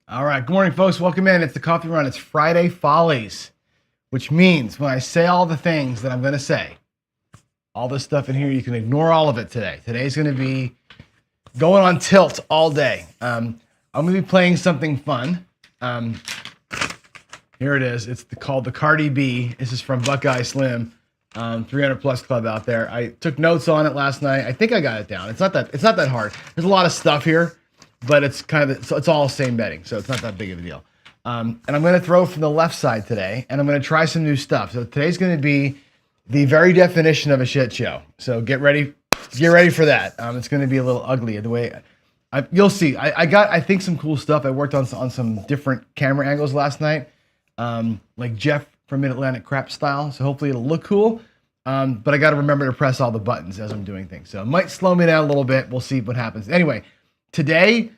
All right, good morning, folks. Welcome in. It's the Coffee Run. It's Friday Follies, which means when I say all the things that I'm going to say, all this stuff in here, you can ignore all of it today. Today's going to be going on tilt all day. I'm going to be playing something fun. Here it is. It's called the Cardi B. This is from Buckeye Slim, 300 Plus Club out there. I took notes on it last night. I think I got it down. It's not that hard. There's a lot of stuff here, but it's it's all same betting, so it's not that big of a deal. And I'm going to throw from the left side today, and I'm going to try some new stuff. So today's going to be the very definition of a shit show. So get ready for that. It's going to be a little ugly the way. You'll see. I got, I think, some cool stuff. I worked on some different camera angles last night, like Jeff from Mid-Atlantic Crap style. So hopefully it'll look cool. But I got to remember to press all the buttons as I'm doing things. So it might slow me down a little bit. We'll see what happens. Anyway, today,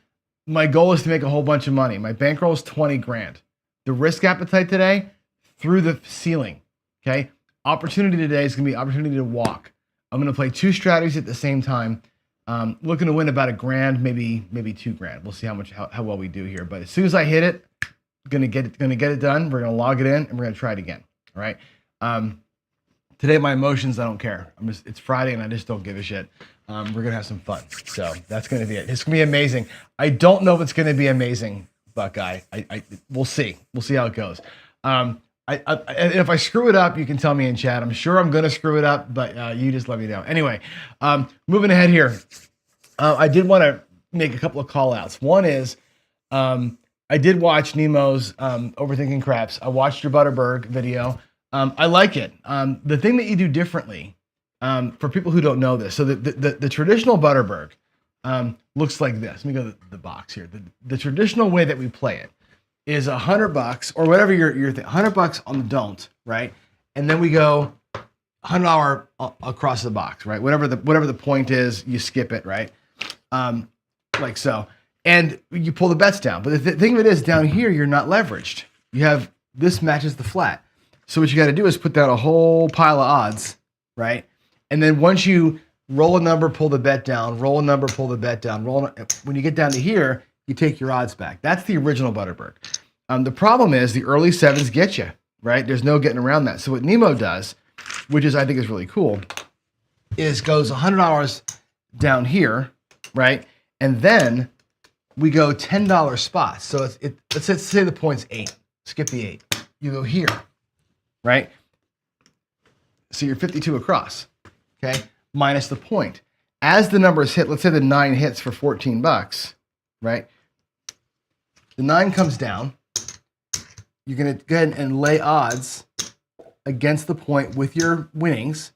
my goal is to make a whole bunch of money. My bankroll is 20 grand. The risk appetite today, through the ceiling. Okay. Opportunity today is going to be opportunity to walk. I'm going to play two strategies at the same time. Looking to win about $1 grand, maybe $2 grand. We'll see how well we do here. But as soon as I hit it, gonna get it done. We're gonna log it in and we're gonna try it again. All right. Today my emotions, I don't care. It's Friday and I just don't give a shit. We're gonna have some fun. So that's gonna be it. It's gonna be amazing. I don't know if it's gonna be amazing, Buckeye. We'll see. We'll see how it goes. If I screw it up, you can tell me in chat. I'm sure I'm going to screw it up, but you just let me know. Anyway, moving ahead here. I did want to make a couple of call outs. One is I did watch Nemo's Overthinking Craps. I watched your Butterberg video. I like it. The thing that you do differently, for people who don't know this, so the traditional Butterberg looks like this. Let me go to the box here. The traditional way that we play it is $100 or whatever you're thinking, $100 on the don't, right? And then we go $100 across the box, right? Whatever the point is, you skip it, right? Like so. And you pull the bets down. But the thing of it is, down here, you're not leveraged. You have, this matches the flat. So what you got to do is put down a whole pile of odds, right? And then once you roll a number, pull the bet down, roll a number, pull the bet down, when you get down to here, you take your odds back. That's the original Butterberg. The problem is the early sevens get you, right? There's no getting around that. So what Nemo does, which is I think is really cool, is goes $100 down here, right? And then we go $10 spots. So let's say the point's 8. Skip the 8. You go here, right? So you're 52 across, okay? Minus the point. As the numbers hit, let's say the 9 hits for $14, right? The 9 comes down. You're going to go ahead and lay odds against the point with your winnings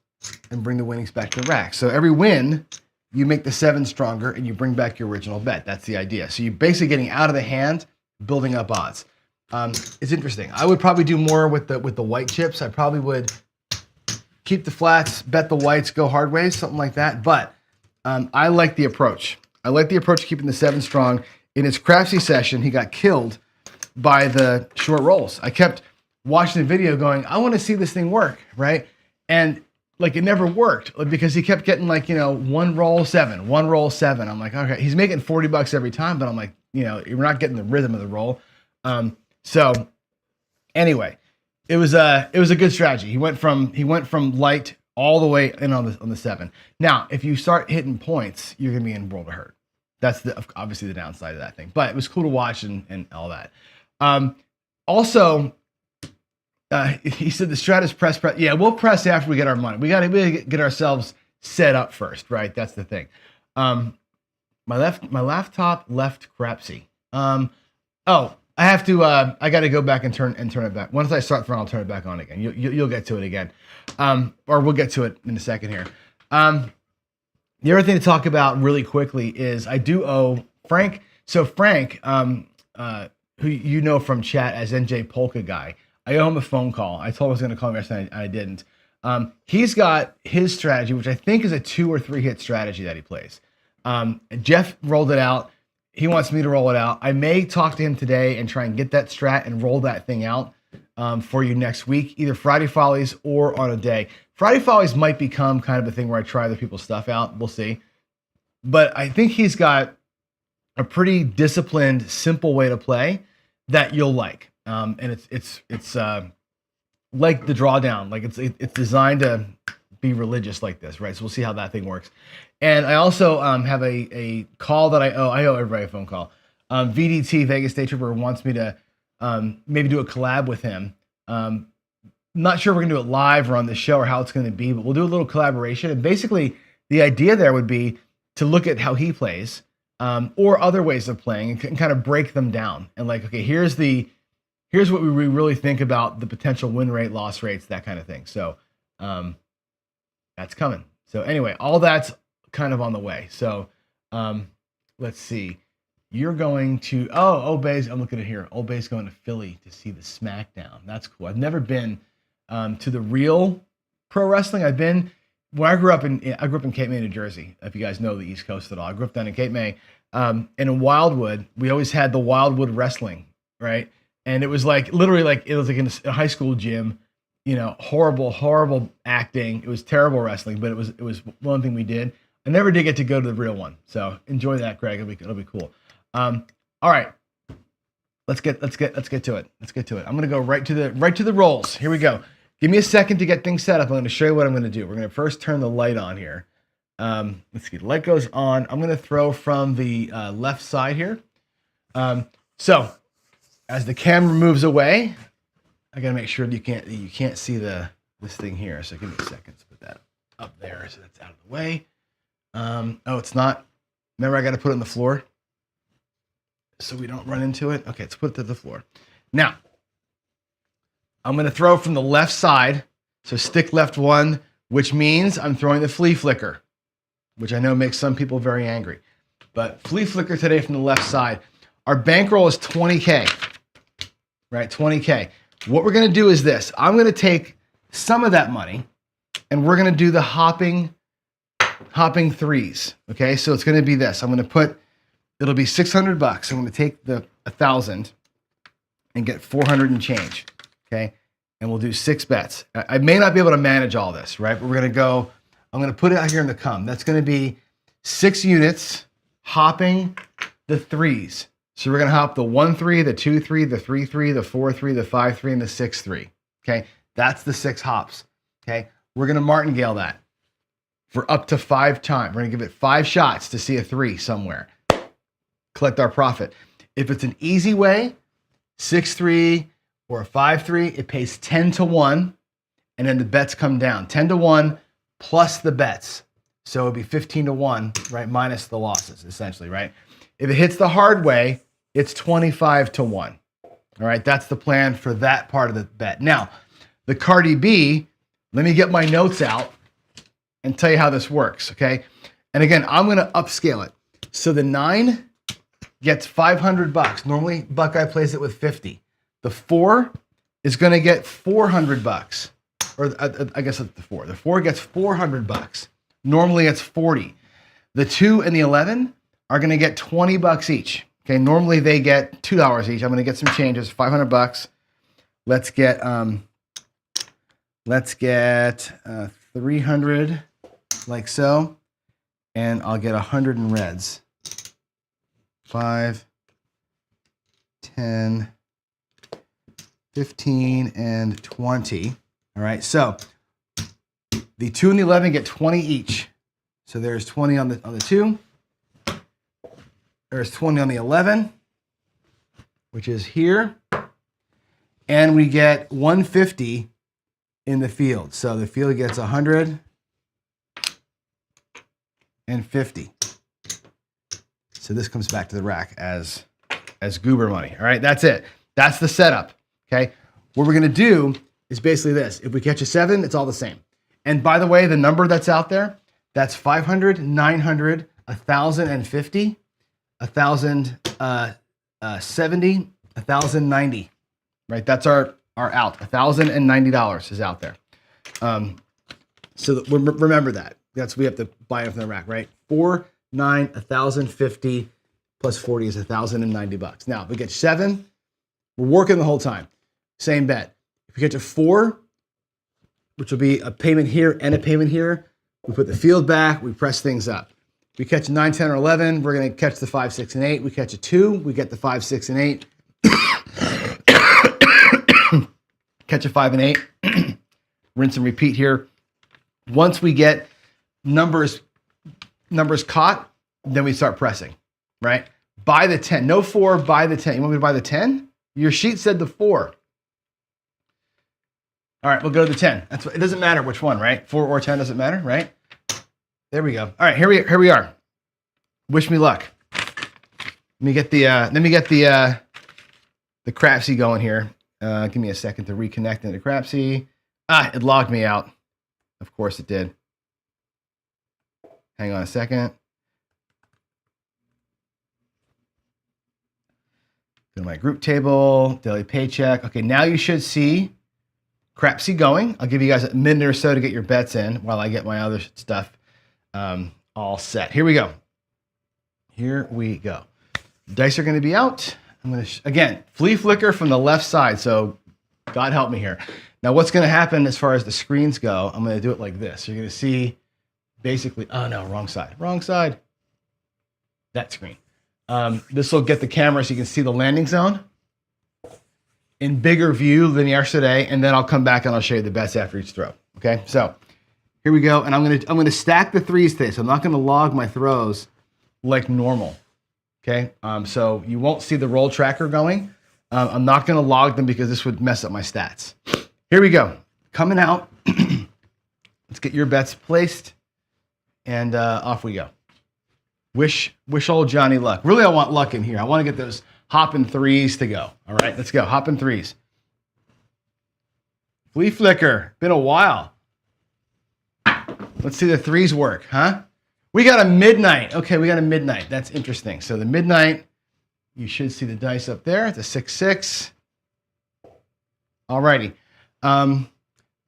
and bring the winnings back to the rack. So every win, you make the 7 stronger and you bring back your original bet. That's the idea. So you're basically getting out of the hand, building up odds. It's interesting. I would probably do more with the white chips. I probably would keep the flats, bet the whites, go hard ways, something like that. But I like the approach. I like the approach of keeping the 7 strong. In his craftsy session, he got killed by the short rolls. I kept watching the video going, I want to see this thing work, right? And like it never worked because he kept getting like, one roll 7. I'm like, okay, he's making $40 every time, but I'm like, you're not getting the rhythm of the roll. So anyway, it was a good strategy. He went from light all the way in on the 7. Now, if you start hitting points, you're gonna be in world of hurt. That's obviously the downside of that thing, but it was cool to watch and all that. Also, he said the strat is press. Yeah, we'll press after we get our money. We gotta get ourselves set up first, right? That's the thing. My laptop left crapsy. I have to. I got to go back and turn it back. Once I start throwing, I'll turn it back on again. You'll get to it again, or we'll get to it in a second here. The other thing to talk about really quickly is I do owe Frank. So Frank, who you know from chat as NJ Polka Guy, I owe him a phone call. I told him I was going to call him yesterday, and I didn't. He's got his strategy, which I think is a 2 or 3 hit strategy that he plays. Jeff rolled it out. He wants me to roll it out. I may talk to him today and try and get that strat and roll that thing out for you next week, either Friday Follies or on a day. Friday Follies might become kind of a thing where I try other people's stuff out. We'll see. But I think he's got a pretty disciplined, simple way to play that you'll like. And it's like the drawdown, like it's designed to be religious like this, right? So we'll see how that thing works. And I also have a call that I owe everybody a phone call. VDT, Vegas Day Tripper, wants me to maybe do a collab with him. Not sure if we're gonna do it live or on the show or how it's gonna be, but we'll do a little collaboration. And basically the idea there would be to look at how he plays, or other ways of playing and kind of break them down. And like, okay, here's what we really think about the potential win rate, loss rates, that kind of thing. So that's coming. So anyway, all that's kind of on the way. So let's see. You're going to, Obey's, I'm looking at here. Obey's going to Philly to see the SmackDown. That's cool. I've never been to the real pro wrestling. When I grew up in Cape May, New Jersey, if you guys know the East Coast at all. I grew up down in Cape May. And in Wildwood, we always had the Wildwood Wrestling, right? And it was like, literally like, it was like in a high school gym, horrible acting. It was terrible wrestling, but it was one thing we did. I never did get to go to the real one. So enjoy that, Greg. It'll be cool. All right. Let's get to it. Let's get to it. I'm going to go right to the rolls. Here we go. Give me a second to get things set up. I'm going to show you what I'm going to do. We're going to first turn the light on here. Let's see. The light goes on. I'm going to throw from the left side here. So as the camera moves away, I got to make sure you can't see this thing here. So give me a second to put that up there so that's out of the way. It's not. Remember, I got to put it on the floor so we don't run into it. Okay, let's put it to the floor. Now, I'm going to throw from the left side. So stick left one, which means I'm throwing the flea flicker, which I know makes some people very angry. But flea flicker today from the left side. Our bankroll is 20K, right? 20K. What we're going to do is this. I'm going to take some of that money and we're going to do the hopping threes. Okay, so it's going to be this. It'll be $600. I'm going to take the 1,000 and get 400 and change. Okay, and we'll do 6 bets. I may not be able to manage all this, right? But I'm going to put it out here in the come. That's going to be 6 units hopping the threes. So we're going to hop the 1-3, the 2-3, the 3-3, the 4-3, the 5-3, and the 6-3. Okay, that's the 6 hops. Okay, we're going to martingale that for up to 5 times. We're going to give it 5 shots to see a 3 somewhere. Collect our profit. If it's an easy way, 6-3 or a 5-3, it pays 10-1, and then the bets come down. 10-1 plus the bets. So it'd be 15-1, right? Minus the losses, essentially, right? If it hits the hard way, it's 25-1. All right, that's the plan for that part of the bet. Now, the Cardi B, let me get my notes out and tell you how this works, okay? And again, I'm going to upscale it. So the 9 gets $500. Normally, Buckeye plays it with 50. The 4 is going to get $400. Or I guess it's the 4. The 4 gets $400. Normally, it's 40. The 2 and the 11 are going to get $20 each. Okay, normally they get $2 each. I'm going to get some changes, $500. Let's get 300 like so, and I'll get 100 in reds. 5, 10, 15, and 20. All right, so the 2 and the 11 get 20 each. So there's 20 on the 2. There's 20 on the 11, which is here. And we get 150 in the field. So the field gets 150. So this comes back to the rack as goober money. All right, that's it. That's the setup. Okay. What we're going to do is basically this. If we catch a 7, it's all the same. And by the way, the number that's out there, that's 500, 900, 1,050, 1,070, 1,090. Right? That's our out. $1,090 is out there. So remember that. We have to buy it from the rack, right? 4, 9, 1,050 plus 40 is $1,090. Now, if we get 7, we're working the whole time. Same bet. If we get to 4, which will be a payment here and a payment here, we put the field back, we press things up. We catch a 9, 10, or 11. We're going to catch the 5, 6, and 8. We catch a 2. We get the 5, 6, and 8. Catch a 5 and 8. Rinse and repeat here. Once we get numbers caught, then we start pressing, right? Buy the 10. No 4, buy the 10. You want me to buy the 10? Your sheet said the 4. All right, we'll go to the 10. That's what, it doesn't matter which one, right? 4 or 10 doesn't matter, right? There we go. All right, here we are. Wish me luck. Let me get the Crapsy going here. Give me a second to reconnect into Crapsy. It logged me out. Of course it did. Hang on a second. Go to my group table, daily paycheck. Okay, now you should see Crapsy going. I'll give you guys a minute or so to get your bets in while I get my other stuff all set. Here we go. Dice are going to be out. I'm going to, again, flea flicker from the left side. So God help me here. Now what's going to happen as far as the screens go, I'm going to do it like this. You're going to see basically, oh no, wrong side. That screen. This will get the camera so you can see the landing zone in bigger view than yesterday. And then I'll come back and I'll show you the bets after each throw. Okay. So here we go. And I'm going to stack the threes today. So I'm not going to log my throws like normal. Okay. So you won't see the roll tracker going. I'm not going to log them because this would mess up my stats. Here we go. Coming out. Let's get your bets placed and off we go. Wish old Johnny luck. Really, I want luck in here. I want to get those hopping threes to go. All right, let's go. Hopping threes. Flea flicker. Been a while. Let's see the threes work, huh? We got a midnight. Okay, we got a midnight. That's interesting. So the midnight, you should see the dice up there. It's a 6-6. All righty.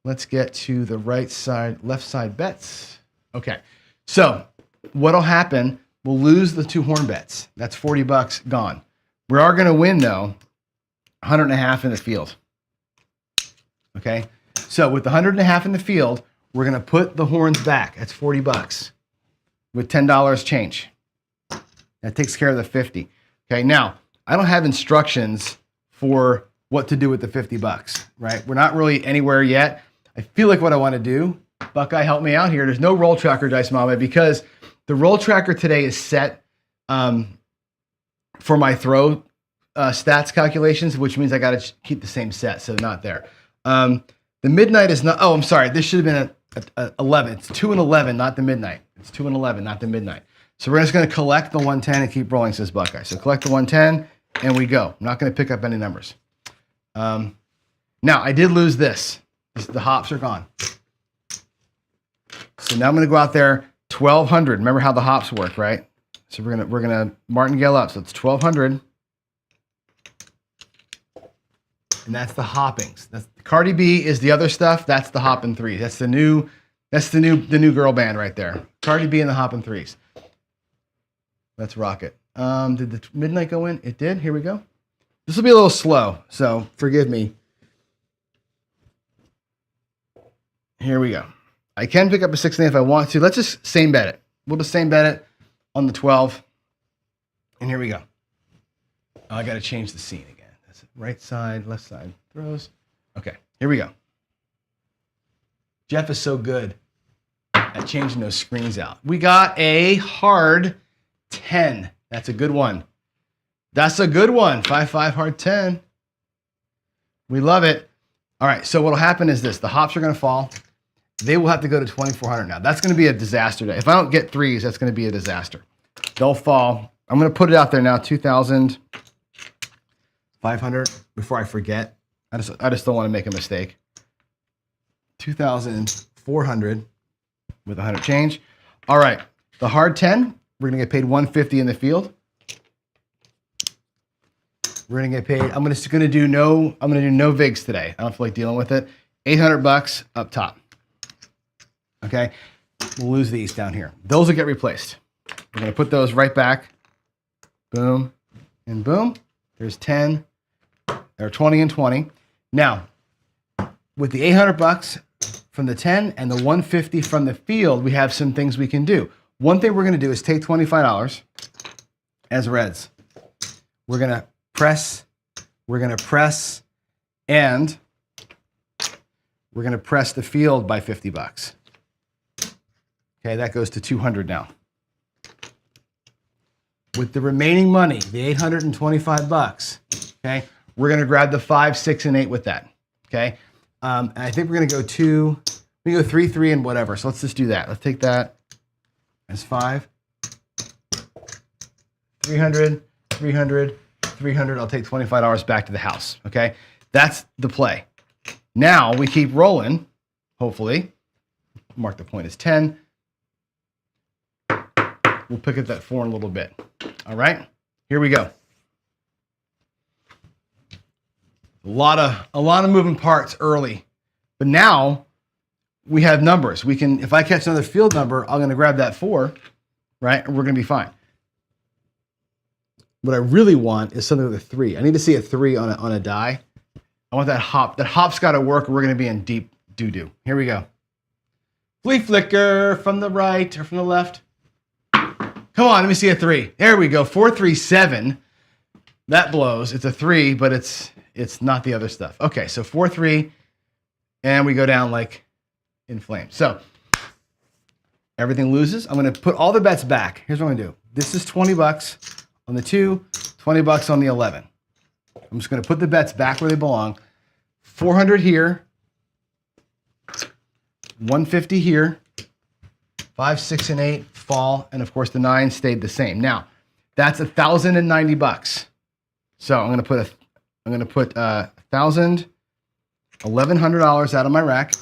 Let's get to the right side, left side bets. Okay, so what'll happen, we'll lose the 2 horn bets. That's $40 gone. We are going to win, though, 100.5 in the field. Okay, so with the 100.5 in the field, we're going to put the horns back. That's $40 with $10 change. That takes care of the 50. Okay, now, I don't have instructions for what to do with the $50, right? We're not really anywhere yet. I feel like what I want to do, Buckeye, help me out here. There's no roll tracker, Dice Mama, because the roll tracker today is set for my throw stats calculations, which means I got to keep the same set, so not there. The midnight is not, oh, I'm sorry. This should have been a 11. It's 2 and 11, not the midnight. It's 2 and 11, not the midnight. So we're just going to collect the 110 and keep rolling, says Buckeye. So collect the 110 and we go. I'm not going to pick up any numbers. Now I did lose this. The hops are gone. So now I'm going to go out there 1,200. Remember how the hops work, right? So we're gonna martingale up. So it's 1,200, and that's the hoppings. That's Cardi B is the other stuff. That's the hopping threes. That's the new girl band right there. Cardi B and the hopping threes. Let's rock it. Did the midnight go in? It did. Here we go. This will be a little slow, so forgive me. Here we go. I can pick up a 6 and 8 if I want to. Let's just same bet it. We'll just same bet it on the 12. And here we go. Oh, I got to change the scene again. That's it. Right side, left side, throws. Okay, here we go. Jeff is so good at changing those screens out. We got a hard 10. That's a good one. That's a good one. 5-5 hard 10. We love it. All right, so what'll happen is this. The hops are going to fall. They will have to go to 2,400 now. That's going to be a disaster day. If I don't get threes, that's going to be a disaster. They'll fall. I'm going to put it out there now, 2,500 before I forget. I just don't want to make a mistake. 2,400 with 100 change. All right, the hard 10, we're going to get paid 150 in the field. We're going to get paid. I'm going to do no VIGs today. I don't feel like dealing with it. $800 up top. Okay, we'll lose these down here. Those will get replaced. We're going to put those right back. Boom and boom. There's 10. There are 20 and 20. Now, with the $800 from the 10 and the 150 from the field, we have some things we can do. one thing we're going to do is take $25 as reds. We're going to press, and we're going to press the field by 50 bucks. Okay, that goes to 200 now. With the remaining money, the 825 bucks, okay, we're going to grab the 5, 6, and 8 with that. Okay, and I think we're going to go 3, 3, and whatever. So let's just do that. Let's take that as 5, 300, 300, 300. I'll take $25 back to the house. Okay, that's the play. Now we keep rolling. Hopefully, mark the point as 10. We'll pick up that 4 in a little bit. All right, here we go. A lot of moving parts early, but now we have numbers. We can, if I catch another field number, I'm going to grab that 4, right? And we're going to be fine. What I really want is something with a 3. I need to see a 3 on a die. I want that hop. That hop's got to work, or we're going to be in deep doo-doo. Here we go. Flea flicker from the right or from the left. Come on, let me see a 3. There we go. 4, 3, 7. That blows. It's a 3, but it's not the other stuff. Okay, so 4, 3, and we go down like in flames. So everything loses. I'm going to put all the bets back. Here's what I'm going to do. This is 20 bucks on the 2, 20 bucks on the 11. I'm just going to put the bets back where they belong. 400 here, 150 here, 5, 6, and 8 fall, and of course the 9 stayed the same. Now that's 1,090 bucks. So I'm going to put $1,100 out of my rack,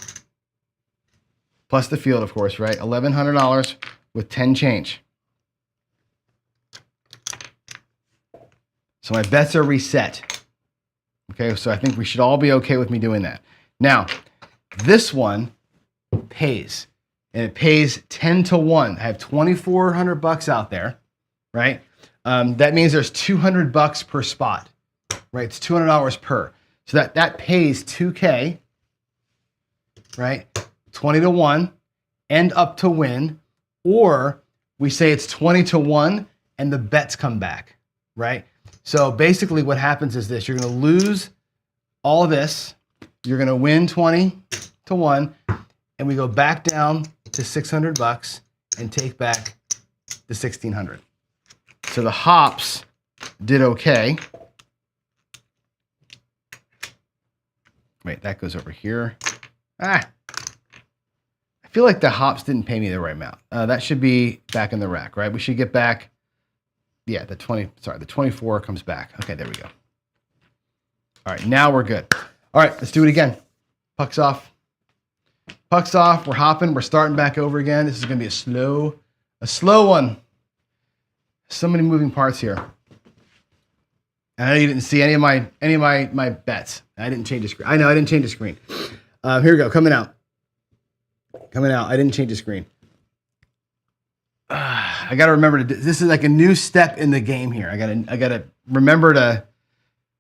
plus the field, of course, right? $1,100 with 10 change. So my bets are reset. Okay, so I think we should all be okay with me doing that. Now, this one pays, and it pays 10 to 1. I have 2,400 bucks out there, right? That means there's 200 bucks per spot, right? It's $200 per. So that pays 2K, right? 20 to 1, end up to win, or we say it's 20 to 1 and the bets come back, right? So basically what happens is this: you're going to lose all this, you're going to win 20 to 1, and we go back down to 600 bucks and take back the 1,600. So the hops did okay. Wait, that goes over here. I feel like the hops didn't pay me the right amount. That should be back in the rack, right? We should get back. Yeah, the 24 comes back. Okay, there we go. All right, now we're good. All right, let's do it again. Pucks off. Pucks off. We're hopping. We're starting back over again. This is going to be a slow one. So many moving parts here. And I know you didn't see any of my bets. I didn't change the screen. I know I didn't change the screen. Here we go. Coming out. I didn't change the screen. I got to remember to do this. Is like a new step in the game here. I got to remember to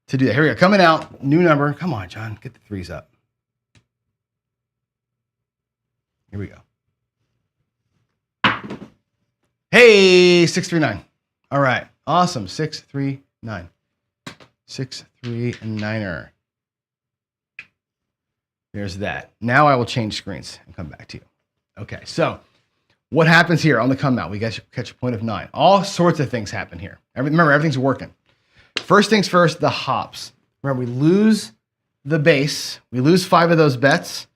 do that. Here we go. Coming out. New number. Come on, John. Get the 3s up. Here we go. Hey, 639. All right. Awesome. 639. 639er. There's that. Now I will change screens and come back to you. Okay. So what happens here on the come out? We catch a point of 9. All sorts of things happen here. Remember, everything's working. First things first, the hops. Remember, we lose the base. We lose 5 of those bets,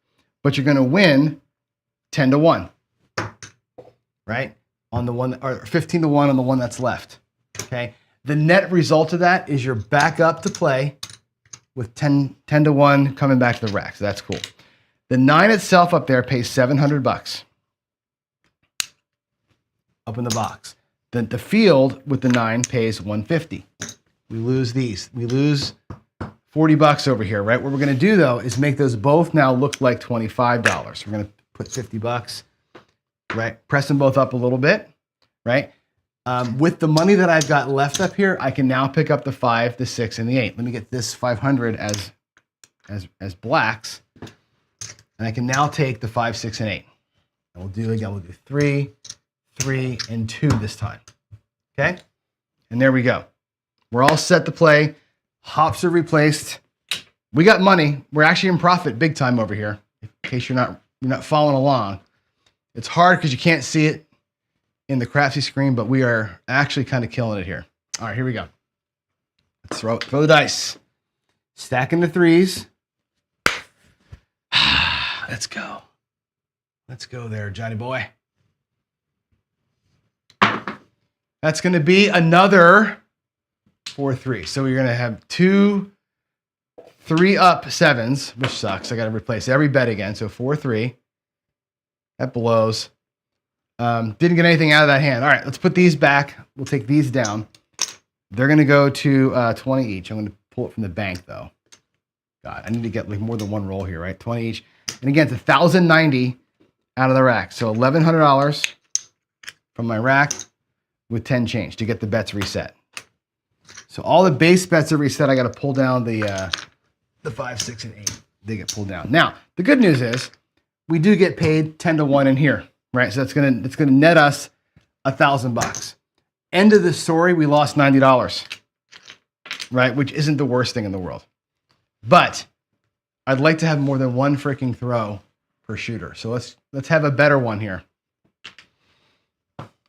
but you're going to win 10 to 1, right? On the one, or 15 to 1 on the one that's left. Okay. The net result of that is you're back up to play with 10 to 1 coming back to the rack. So that's cool. The 9 itself up there pays 700 bucks. Up in the box. Then the field with the 9 pays 150. We lose these. We lose 40 bucks over here, right? What we're going to do though is make those both now look like $25. We're going to put 50 bucks, right? Press them both up a little bit, right? With the money that I've got left up here, I can now pick up the 5, the 6, and the 8. Let me get this 500 as blacks, and I can now take the 5, 6, and 8. And we'll do 3, 3, and 2 this time. Okay? And there we go. We're all set to play. Hops are replaced. We got money. We're actually in profit big time over here. In case you're not following along. It's hard because you can't see it in the Craftsy screen, but we are actually kind of killing it here. All right, here we go. Let's throw the dice. Stacking the 3s. Let's go. Let's go there, Johnny boy. That's going to be another 4-3. So we're going to have 2 3-up 7s, which sucks. I got to replace every bet again. So 4-3. That blows. Didn't get anything out of that hand. All right, let's put these back. We'll take these down. They're going to go to 20 each. I'm going to pull it from the bank, though. God, I need to get like more than one roll here, right? 20 each. And again, it's 1,090 out of the rack. So $1,100 from my rack with 10 change to get the bets reset. So all the base bets are reset. I got to pull down the 5, 6, and 8. They get pulled down. Now, the good news is we do get paid 10 to 1 in here, right? So it's gonna net us $1,000. End of the story, we lost $90, right? Which isn't the worst thing in the world. But I'd like to have more than one freaking throw per shooter. So let's have a better one here.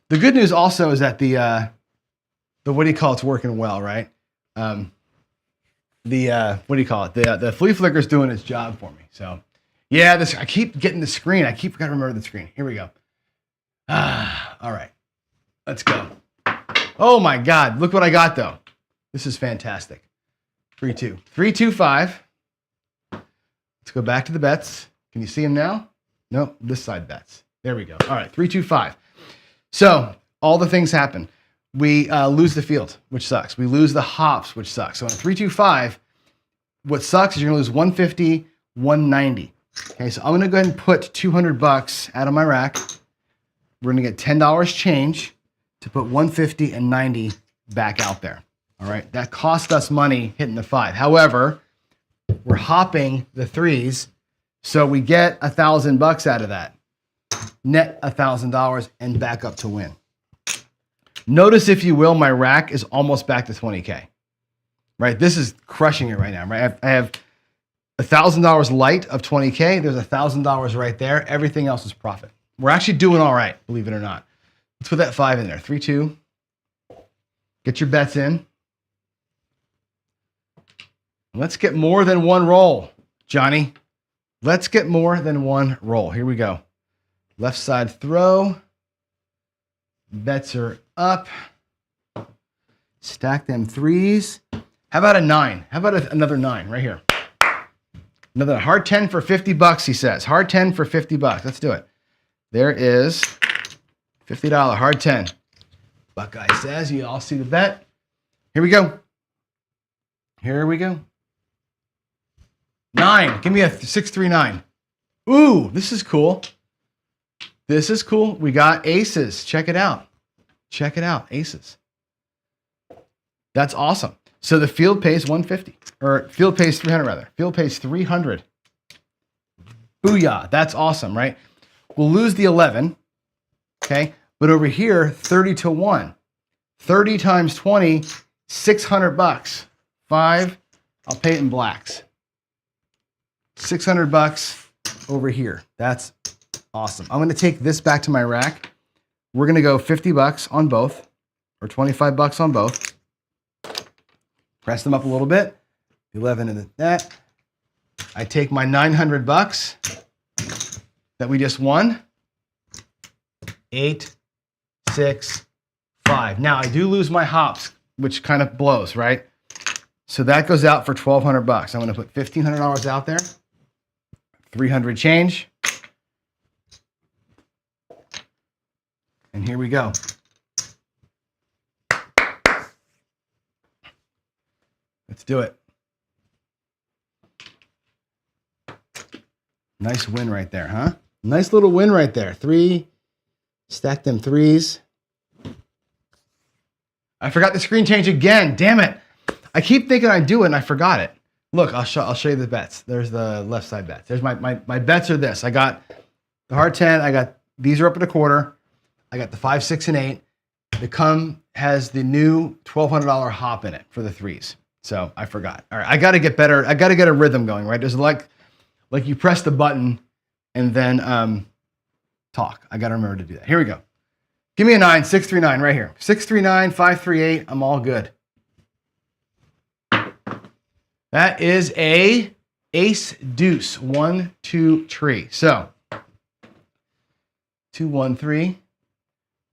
The good news also is that the what do you call it's working well, right? What do you call it? The flea flicker's doing its job for me. So yeah, I keep getting the screen. I keep got to remember the screen. Here we go. All right, let's go. Oh my God, look what I got though. This is fantastic. 3-2, 3-2-5. Let's go back to the bets. Can you see them now? Nope, this side bets. There we go. All right, 3-2-5. So all the things happen. We lose the field, which sucks. We lose the hops, which sucks. So in 3-2-5, what sucks is you're gonna lose 150, 190. Okay, so I'm gonna go ahead and put $200 out of my rack. We're gonna get $10 change to put 150 and 90 back out there. All right, that cost us money hitting the 5. However, we're hopping the 3s, so we get $1,000 out of that. Net $1,000 and back up to win. Notice, if you will, my rack is almost back to 20K. Right, this is crushing it right now. Right, I have $1,000 light of 20K. There's $1,000 right there. Everything else is profit. We're actually doing all right, believe it or not. Let's put that 5 in there. 3-2. Get your bets in. Let's get more than one roll, Johnny. Let's get more than one roll. Here we go. Left side throw. Bets are up. Stack them 3s. How about a 9? How about another 9 right here? Another hard 10 for $50, he says. Hard 10 for $50. Let's do it. There is $50 hard 10. Buckeye says, you all see the bet. Here we go. Here we go. 9. Give me a 6-3-9. Ooh, this is cool. This is cool. We got aces. Check it out. Check it out. Aces. That's awesome. So the field pays 150, or field pays 300 rather. Field pays 300. Booyah. That's awesome, right? We'll lose the 11. Okay. But over here, 30 to 1. 30 times 20, $600. 5. I'll pay it in blacks. $600 over here. That's awesome. I'm going to take this back to my rack. We're going to go $50 on both, or $25 on both. Press them up a little bit. 11 and that. I take my $900 that we just won. 8, 6, 5. Now I do lose my hops, which kind of blows, right? So that goes out for $1,200. I'm going to put $1,500 out there. 300 change. And here we go. Let's do it. Nice win right there, huh? Nice little win right there. 3. Stack them 3s. I forgot the screen change again. Damn it. I keep thinking I do it and I forgot it. Look, I'll show you the bets. There's the left side bets. There's my bets are this. I got the hard 10. I got these are up at a quarter. I got the 5, 6, and 8. The come has the new $1,200 hop in it for the threes. So I forgot. All right, I got to get better. I got to get a rhythm going, right? There's like you press the button and then talk. I got to remember to do that. Here we go. Give me a 9, 6, 3, 9 right here. 6, 3, 9, 5, 3, 8. I'm all good. That is a ace deuce. 1, 2, 3. So 2, 1, 3.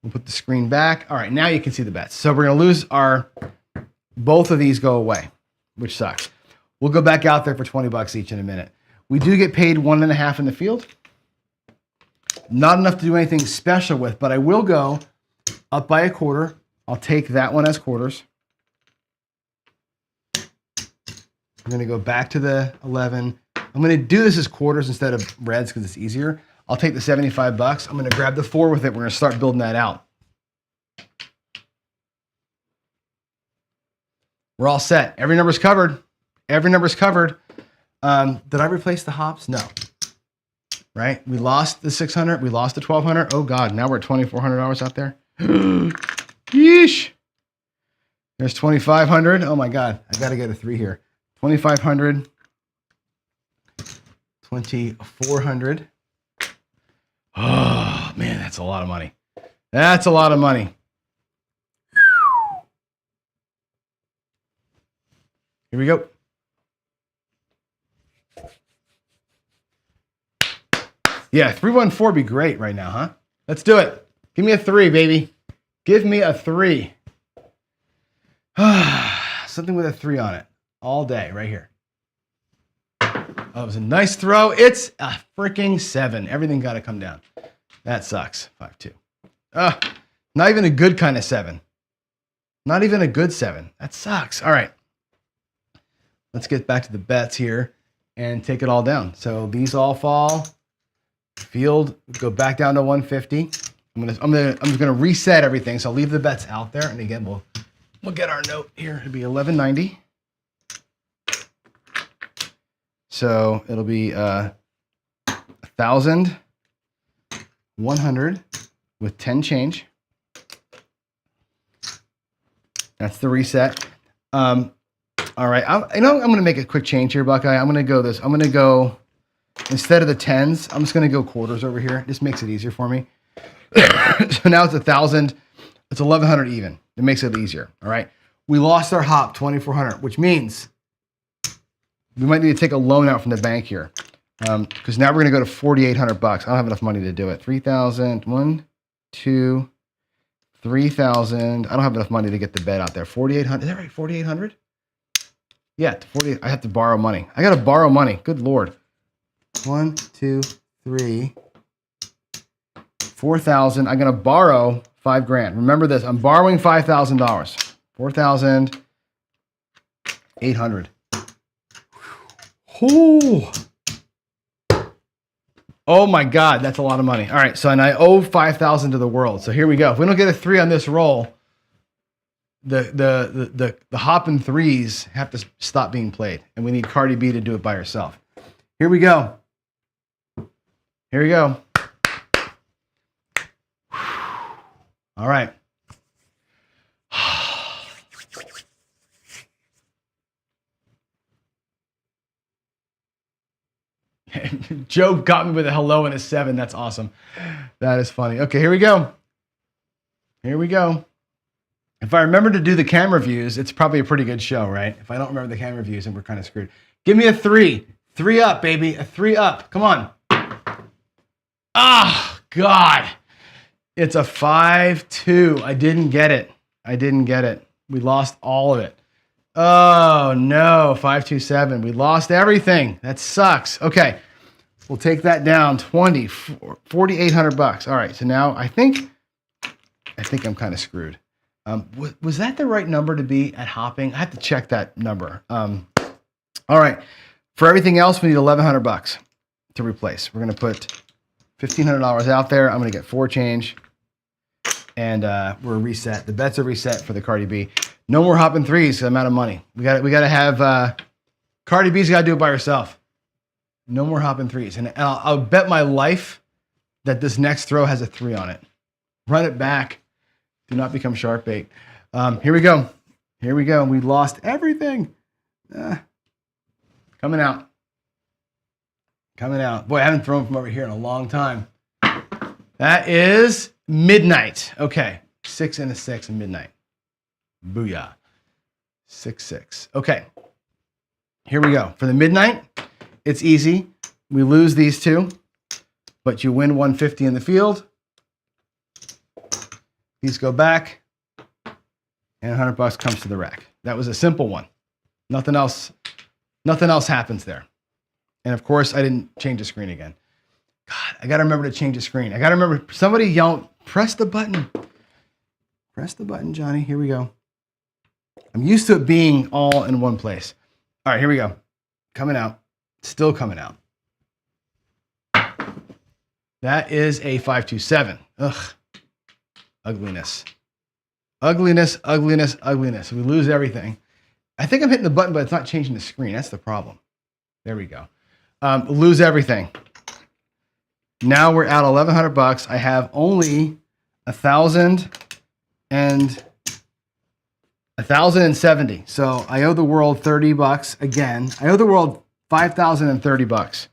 We'll put the screen back. All right, now you can see the bets. So we're going to lose both of these go away, which sucks. We'll go back out there for 20 bucks each in a minute. We do get paid 1.5 in the field. Not enough to do anything special with, but I will go up by a quarter. I'll take that one as quarters. I'm going to go back to the 11. I'm going to do this as quarters instead of reds because it's easier. I'll take the 75 bucks. I'm going to grab the 4 with it. We're going to start building that out. We're all set. Every number's covered. Every number's covered. Did I replace the hops? No. Right? We lost the 600. We lost the 1,200. Oh, God. Now we're at $2,400 out there. Yeesh. There's 2,500. Oh, my God. I got to get a 3 here. 2,500. 2,400. Oh, man, that's a lot of money. That's a lot of money. Here we go. Yeah, 314 would be great right now, huh? Let's do it. Give me a 3, baby. Give me a 3. Something with a 3 on it. All day, right here. Oh, it was a nice throw. It's a freaking 7. Everything got to come down. That sucks. 5-2. Not even a good kind of 7. Not even a good 7. That sucks. All right. Let's get back to the bets here and take it all down. So these all fall. Field, go back down to 150. I'm just gonna reset everything. So I'll leave the bets out there. And again, we'll get our note here. It'll be 1190. So it'll be 1,100 with 10 change. That's the reset. All right, I'm going to make a quick change here, Buckeye. I'm going to go this. I'm going to go, instead of the 10s, I'm just going to go quarters over here. This makes it easier for me. So now it's 1,000. It's 1,100 even. It makes it easier. All right. We lost our hop 2,400, which means we might need to take a loan out from the bank here, because now we're going to go to 4,800 bucks. I don't have enough money to do it. 3,000. 1, 2, 3,000. I don't have enough money to get the bet out there. 4,800. Is that right? 4,800. Yeah, 40. I have to borrow money. I got to borrow money. Good Lord. 1, 2, 3, 4,000. I'm going to borrow $5,000. Remember this. I'm borrowing $5,000. 4,800. Oh my God, that's a lot of money. All right, so and I owe 5,000 to the world. So here we go. If we don't get a 3 on this roll, the hop and 3s have to stop being played, and we need Cardi B to do it by herself. Here we go. Here we go. All right. Joe got me with a hello and a 7. That's awesome. That is funny. Okay, here we go. Here we go. If I remember to do the camera views, it's probably a pretty good show, right? If I don't remember the camera views, then we're kind of screwed. Give me a 3. 3 up, baby. A 3 up. Come on. Ah, God. It's a 5-2. I didn't get it. I didn't get it. We lost all of it. Oh, no. 527. We lost everything. That sucks. Okay. We'll take that down. 4,800 bucks. All right. So now I think I'm kind of screwed. Was that the right number to be at hopping? I have to check that number. All right. For everything else, we need 1,100 bucks to replace. We're going to put $1,500 out there. I'm going to get 4 change. And we're reset. The bets are reset for the Cardi B. No more hopping 3s. I'm out of money. We got to have Cardi B's got to do it by herself. No more hopping 3s. And I'll bet my life that this next throw has a 3 on it. Run it back. Do not become shark bait. Here we go. Here we go. We lost everything. Coming out. Coming out. Boy, I haven't thrown from over here in a long time. That is midnight. Okay. 6 and a 6 and midnight. Booyah. 6, 6. Okay. Here we go. For the midnight, it's easy. We lose these two, but you win 150 in the field. These go back, and $100 comes to the rack. That was a simple one. Nothing else happens there. And of course, I didn't change the screen again. God, I got to remember to change the screen. I got to remember, somebody yelled, press the button. Press the button, Johnny. Here we go. I'm used to it being all in one place. All right, here we go. Coming out. Still coming out. That is a 527. Ugh. Ugliness. Ugliness, ugliness, ugliness. We lose everything. I think I'm hitting the button, but it's not changing the screen. That's the problem. There we go. Lose everything. Now we're at $1,100. I have only 1,070. So I owe the world $30 again. I owe the world $5,030.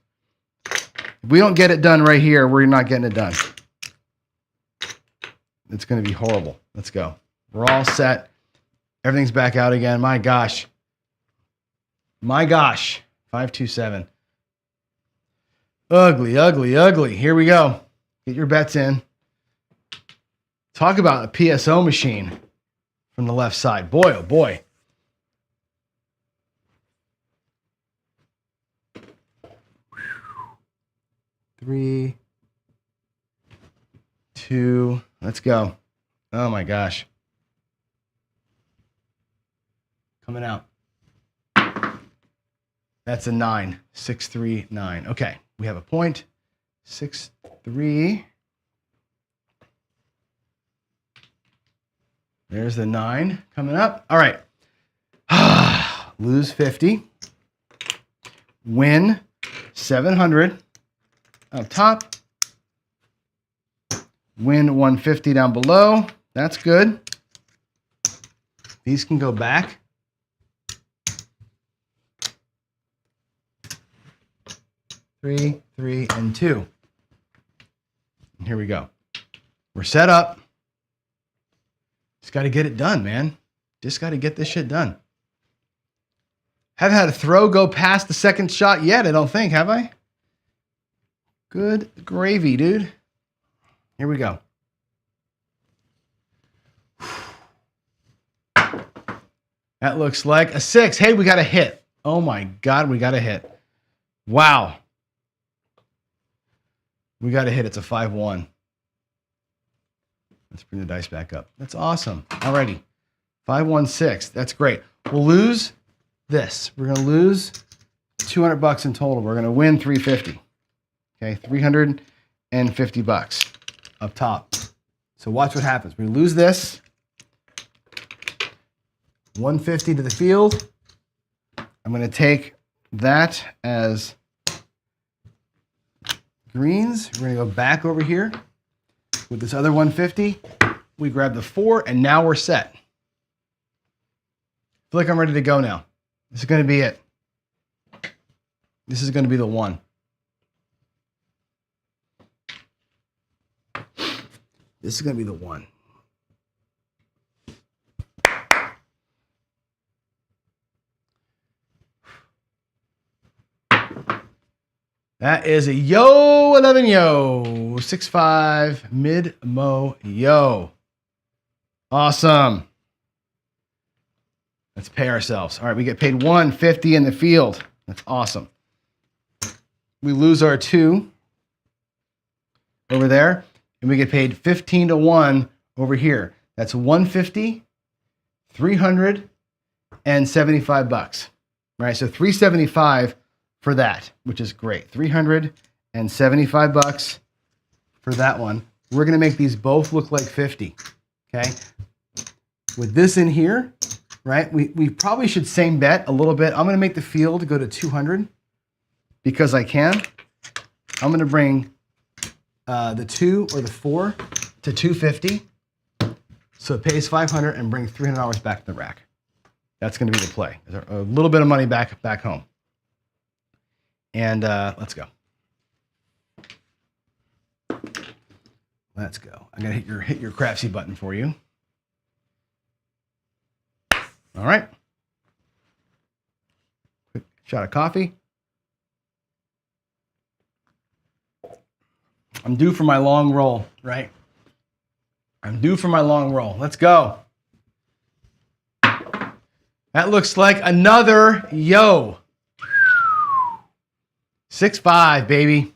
If we don't get it done right here, we're not getting it done. It's going to be horrible. Let's go. We're all set. Everything's back out again. My gosh. My gosh. 527. Ugly, ugly, ugly. Here we go. Get your bets in. Talk about a PSO machine from the left side. Boy, oh boy. Three, 2, let's go. Oh my gosh. Coming out. That's a 9. 6, 3, 9. Okay, we have a point. 6, 3. There's the 9 coming up. All right. Lose 50. Win 700 up top. Win 150 down below. That's good. These can go back. Three, 3, and 2. And here we go. We're set up. Just got to get it done, man. Just got to get this shit done. Haven't had a throw go past the second shot yet, I don't think, have I? Good gravy, dude. Here we go. That looks like a 6. Hey, we got a hit. Oh my God, we got a hit. Wow. We got a hit. It's a 5-1. Let's bring the dice back up. That's awesome. Alrighty. 5-1-6. That's great. We'll lose this. We're going to lose $200 in total. We're going to win 350. Okay, $350 up top. So watch what happens. We lose this. 150 to the field. I'm going to take that as greens. We're going to go back over here with this other 150. We grab the 4, and now we're set. I feel like I'm ready to go now. This is going to be it. This is going to be the one. This is going to be the one. That is a yo 11 yo 6-5 mid mo yo. Awesome. Let's pay ourselves. All right, we get paid 150 in the field. That's awesome. We lose our 2 over there, and we get paid 15 to 1 over here. That's 150, 375 bucks. Right? So 375 for that, which is great. 375 bucks for that one. We're going to make these both look like 50. Okay? With this in here, right? We probably should same bet a little bit. I'm going to make the field go to 200 because I can. I'm going to bring the 2 or the 4 to 250. So it pays 500 and brings $300 back to the rack. That's going to be the play. A little bit of money back home. And let's go. Let's go. I'm going to hit your crapsy button for you. All right. Quick shot of coffee. I'm due for my long roll, right? I'm due for my long roll. Let's go. That looks like another yo. 6-5, baby.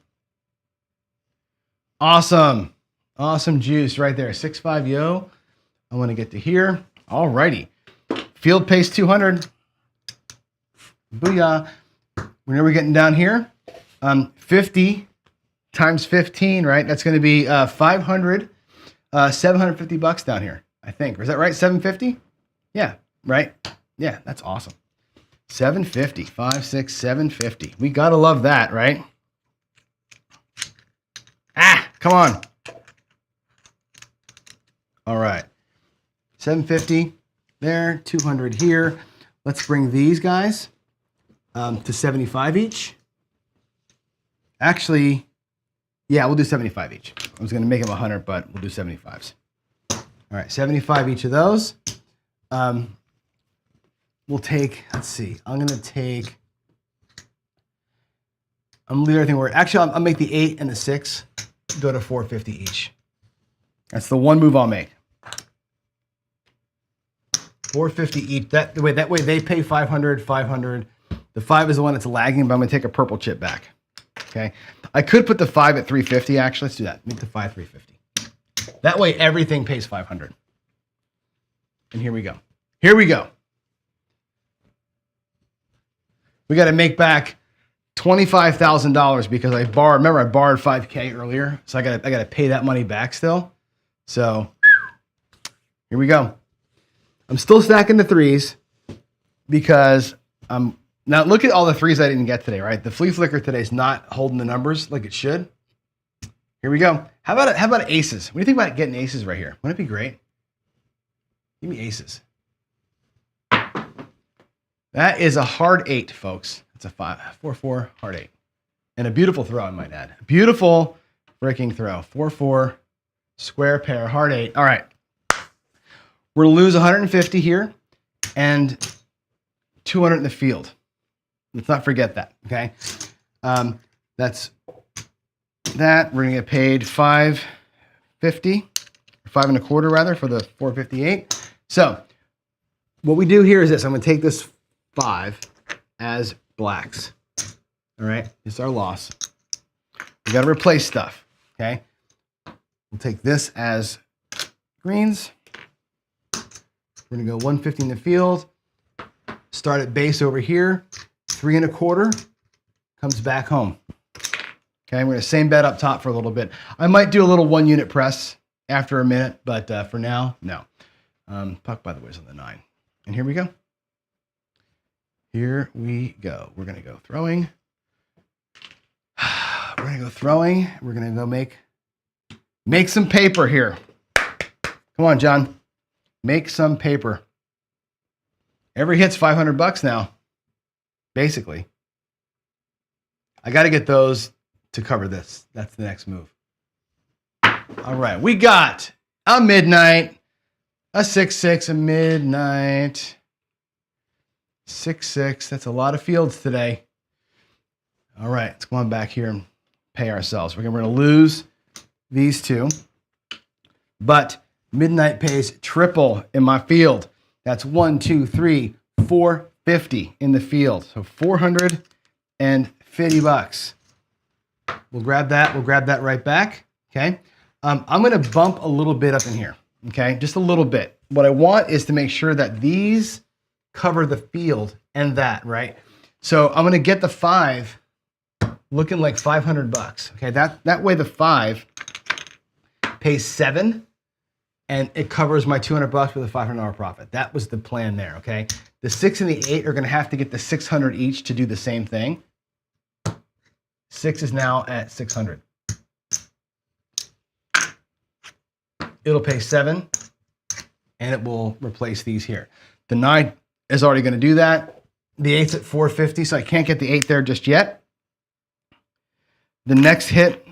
Awesome. Awesome juice right there. 6-5 yo. I want to get to here. All righty. Field pays 200. Booyah. Whenever we're getting down here, 50 times 15, right? That's going to be 500, 750 bucks down here, I think. Or is that right? 750? Yeah, right? Yeah, that's awesome. 750, 5, 6, 750. We got to love that, right? Ah, come on. All right. 750 there, 200 here. Let's bring these guys to 75 each. Actually, yeah, we'll do 75 each. I was going to make them 100, but we'll do 75s. All right, 75 each of those. We'll take, let's see, I'm going to leave everything where, actually, I'll make the 8 and the 6 go to 450 each. That's the one move I'll make. 450 each. That way they pay 500, 500. The 5 is the one that's lagging, but I'm going to take a purple chip back. Okay. I could put the 5 at 350, actually. Let's do that. Make the 5 350. That way everything pays 500. And here we go. Here we go. We got to make back $25,000 because I borrowed 5K earlier. So I got to pay that money back still. So here we go. I'm still stacking the 3s because now look at all the 3s I didn't get today, right? The flea flicker today is not holding the numbers like it should. Here we go. How about aces? What do you think about getting aces right here? Wouldn't it be great? Give me aces. That is a hard 8, folks. It's a 4-4 hard 8. And a beautiful throw, I might add. A beautiful freaking throw. 4-4 square pair, hard 8. All right. We're going to lose 150 here and 200 in the field. Let's not forget that, okay? That's that. We're going to get paid $5.50, or $5.25 rather, for the 458. So what we do here is this. I'm going to take this 5 as blacks. All right, it's our loss. We got to replace stuff, okay? We'll take this as greens. We're going to go 150 in the field. Start at base over here. 3.25 comes back home. Okay, we're going to same bet up top for a little bit. I might do a little 1-unit press after a minute, but for now, no. Puck, by the way, is on the 9. And here we go. Here we go. We're going to go throwing. We're going to go throwing. We're going to go make some paper here. Come on, John. Make some paper. Every hit's $500 now, basically. I got to get those to cover this. That's the next move. All right, we got a midnight, a 6-6, a midnight, 6-6. That's a lot of fields today. All right, let's go on back here and pay ourselves. We're going to lose these two, but midnight pays triple in my field. That's 1, 2, 3, 450 in the field. So $450. We'll grab that. We'll grab that right back. Okay. I'm going to bump a little bit up in here. Okay. Just a little bit. What I want is to make sure that these cover the field and that, right? So I'm going to get the 5 looking like $500. Okay. That way the 5 pays 7. And it covers my $200 with a $500 profit. That was the plan there, okay? The 6 and the 8 are going to have to get the 600 each to do the same thing. 6 is now at 600. it'll pay 7, and it will replace these here. The 9 is already going to do that. The 8's at 450, so I can't get the 8 there just yet. The next hit,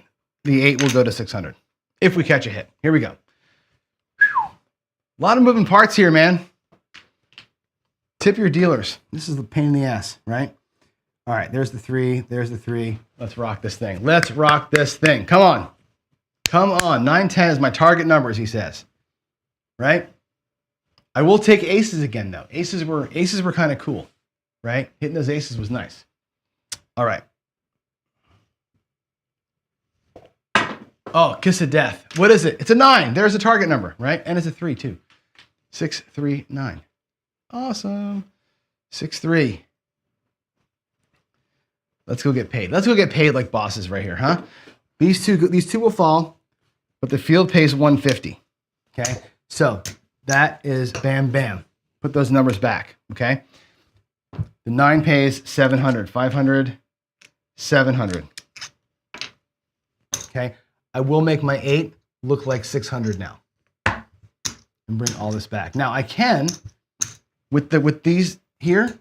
the 8 will go to 600 if we catch a hit. Here we go. Whew. A lot of moving parts here, man. Tip your dealers. This is the pain in the ass, right? All right, there's the 3. There's the 3. Let's rock this thing. Let's rock this thing. Come on. Come on. 9, 10 is my target numbers, he says. Right? I will take aces again, though. Aces were kind of cool, right? Hitting those aces was nice. All right. Oh, kiss of death. What is it? It's a 9. There's a target number, right? And it's a 3, too. 6, 3, 9. Awesome. 6, 3. Let's go get paid. Let's go get paid like bosses right here, huh? These two will fall, but the field pays 150. Okay? So that is bam, bam. Put those numbers back, okay? The 9 pays 700, 500, 700. Okay? I will make my 8 look like 600 now and bring all this back. Now I can, with these here,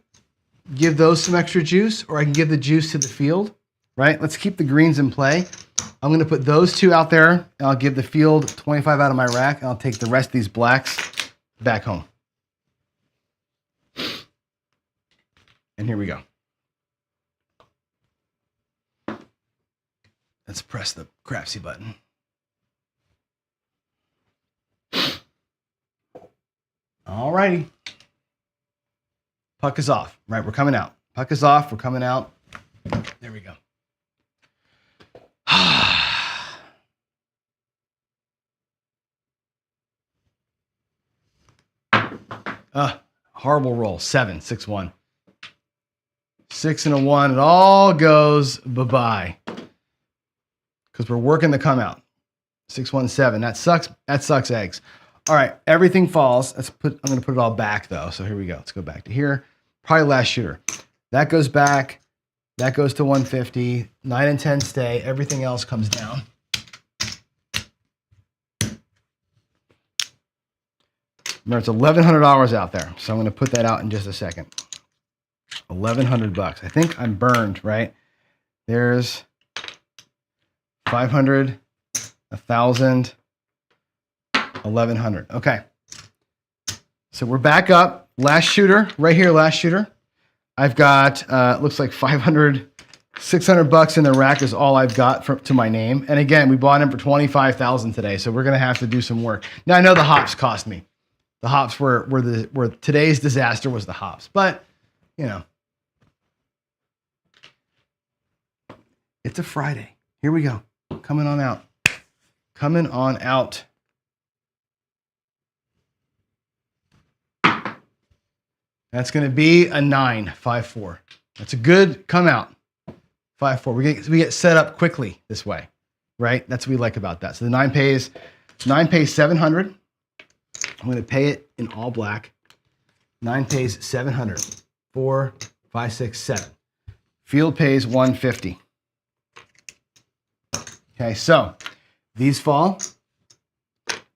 give those some extra juice, or I can give the juice to the field, right? Let's keep the greens in play. I'm going to put those 2 out there, and I'll give the field 25 out of my rack, and I'll take the rest of these blacks back home. And here we go. Let's press the crapsy button. All righty. Puck is off. Right, we're coming out. Puck is off. We're coming out. There we go. Horrible roll. 7, 6, 1. 6 and a 1. It all goes bye-bye. Because we're working the come out. 6, 1, 7. That sucks. That sucks eggs. All right, everything falls. I'm going to put it all back though. So here we go. Let's go back to here. Probably last shooter. That goes back. That goes to 150. 9 and 10 stay. Everything else comes down. Remember, it's $1,100 out there. So I'm going to put that out in just a second. $1,100. I think I'm burned, right? There's 500, 1,000, 1,100. Okay. So we're back up. Last shooter, right here, last shooter. I've got, looks like 500, 600 bucks in the rack is all I've got to my name. And again, we bought him for 25,000 today. So we're going to have to do some work. Now I know the hops cost me. The hops were today's disaster was the hops, but you know, it's a Friday. Here we go. Coming on out. Coming on out. That's going to be a 9, 5, 4. That's a good come out. 5, 4. We get set up quickly this way, right? That's what we like about that. So the 9 pays 700. I'm going to pay it in all black. 9 pays 700. 4, 5, 6, 7. Field pays 150. Okay, so these fall.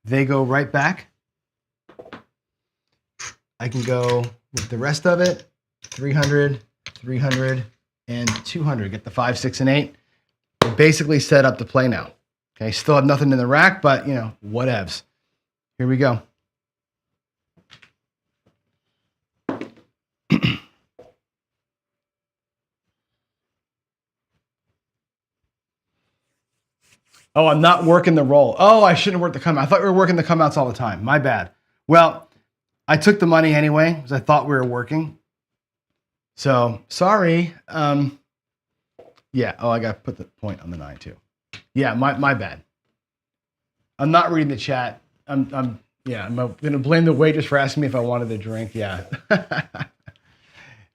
They go right back. I can go with the rest of it, 300, 300, and 200. Get the 5, 6, and 8. We're basically set up to play now. Okay, still have nothing in the rack, but you know, whatevs. Here we go. Oh, I'm not working the roll. Oh, I shouldn't work the come out. I thought we were working the come outs all the time. My bad. Well, I took the money anyway because I thought we were working. So sorry. Yeah. Oh, I got to put the point on the 9 too. Yeah, my bad. I'm not reading the chat. I'm going to blame the waitress for asking me if I wanted a drink. Yeah.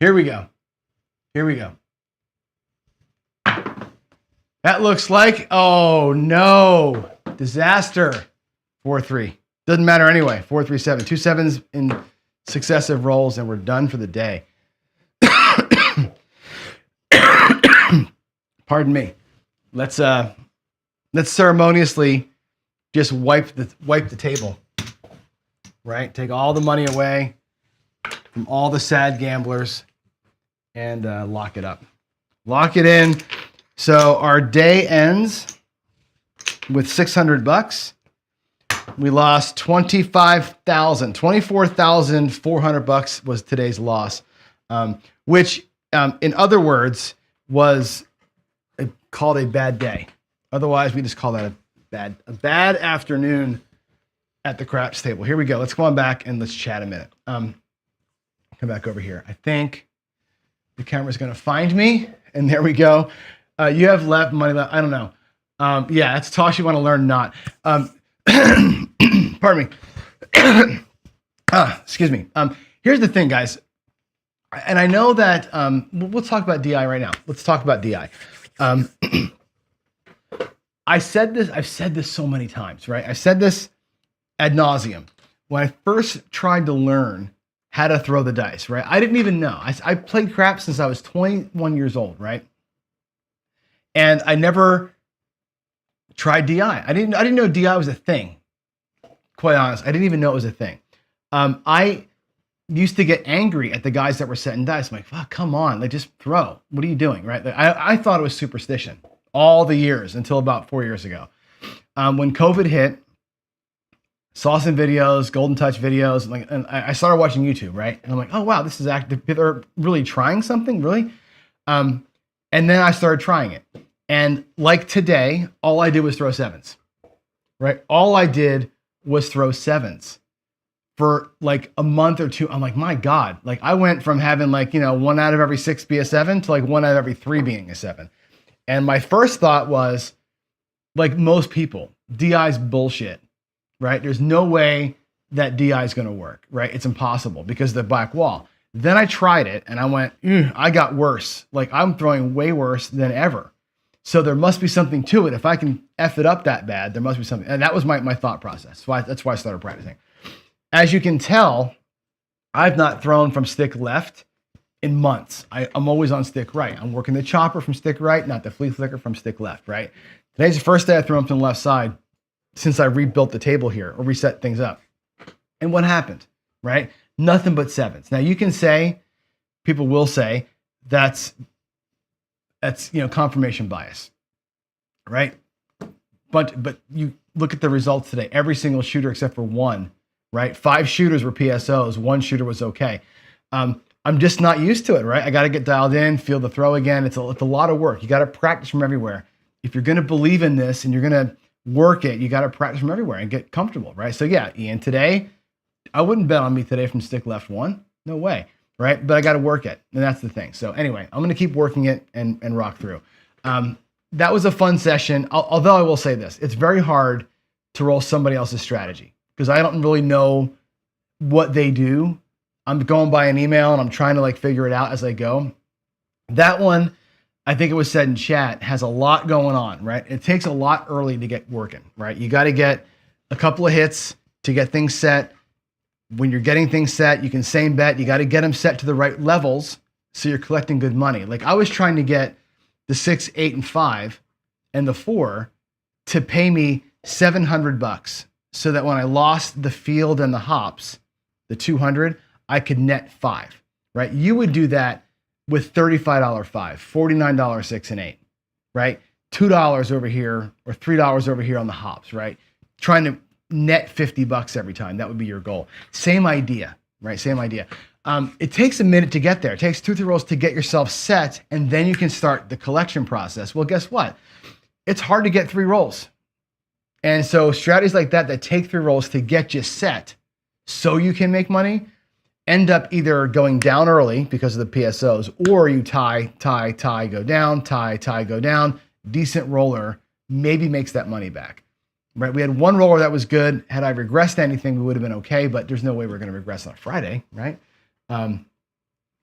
Here we go. Here we go. That looks like, oh no, disaster. 4-3. Doesn't matter anyway. 4-3-7. 2 7s in successive rolls, and we're done for the day. Pardon me. Let's ceremoniously just wipe the table, right? Take all the money away from all the sad gamblers and lock it up. Lock it in. So our day ends with $600. We lost $24,400 was today's loss, which in other words was called a bad day. Otherwise, we just call that a bad afternoon at the craps table. Here we go. Let's go on back and let's chat a minute. Come back over here. I think the camera's going to find me, and there we go. You have left money left. I don't know. Yeah, that's toss you want to learn not. Pardon me. Excuse me. Here's the thing, guys. And I know that we'll talk about DI right now. Let's talk about DI. I've said this so many times, right? I said this ad nauseum. When I first tried to learn how to throw the dice, right? I didn't even know. I played craps since I was 21 years old, right? And I never tried DI. I didn't know DI was a thing. Quite honest, I didn't even know it was a thing. I used to get angry at the guys that were setting dice. I'm like, fuck, come on, like just throw. What are you doing, right? Like, I thought it was superstition all the years until about 4 years ago. When COVID hit, saw some videos, Golden Touch videos, and I started watching YouTube, right? And I'm like, oh wow, this is they're really trying something, really? And then I started trying it. And like today, all I did was throw sevens, right? All I did was throw sevens for like a month or two. I'm like, my God, like I went from having like, 1 out of every 6 be a 7 to like 1 out of every 3 being a 7. And my first thought was, like most people, DI's bullshit, right? There's no way that DI is going to work, right? It's impossible because of the black wall. Then I tried it and I went, I got worse. Like I'm throwing way worse than ever. So there must be something to it. If I can F it up that bad, there must be something. And that was my thought process. That's why I started practicing. As you can tell, I've not thrown from stick left in months. I'm always on stick right. I'm working the chopper from stick right, not the flea flicker from stick left, right? Today's the first day I threw them from the left side since I rebuilt the table here or reset things up. And what happened, right? Nothing but sevens. Now you can say, people will say, that's confirmation bias, right? But you look at the results today. Every single shooter except for one, right? 5 shooters were PSOs. 1 shooter was okay. I'm just not used to it, right? I got to get dialed in, feel the throw again. It's a lot of work. You got to practice from everywhere. If you're going to believe in this and you're going to work it, you got to practice from everywhere and get comfortable, right? So yeah, Ian, today, I wouldn't bet on me today from stick left 1. No way. Right? But I got to work it. And that's the thing. So anyway, I'm going to keep working it and rock through. That was a fun session. Although I will say this, it's very hard to roll somebody else's strategy because I don't really know what they do. I'm going by an email and I'm trying to like figure it out as I go. That one, I think it was said in chat, has a lot going on, right? It takes a lot early to get working, right? You got to get a couple of hits to get things set. When you're getting things set, you can same bet. You got to get them set to the right levels so you're collecting good money. Like I was trying to get the 6, 8, and 5 and the 4 to pay me $700 so that when I lost the field and the hops, the 200, I could net 5, right? You would do that with $35 5, $49 6 and 8, right? $2 over here or $3 over here on the hops, right? Trying to net $50 every time. That would be your goal. Same idea, right? Same idea. It takes a minute to get there. It takes 2-3 rolls to get yourself set, and then you can start the collection process. Well, guess what? It's hard to get 3 rolls. And so strategies like that take 3 rolls to get you set so you can make money end up either going down early because of the PSOs, or you tie, go down, tie, go down. Decent roller maybe makes that money back. Right, we had 1 roller that was good. Had I regressed anything, we would have been okay, but there's no way we're going to regress on a Friday, right? A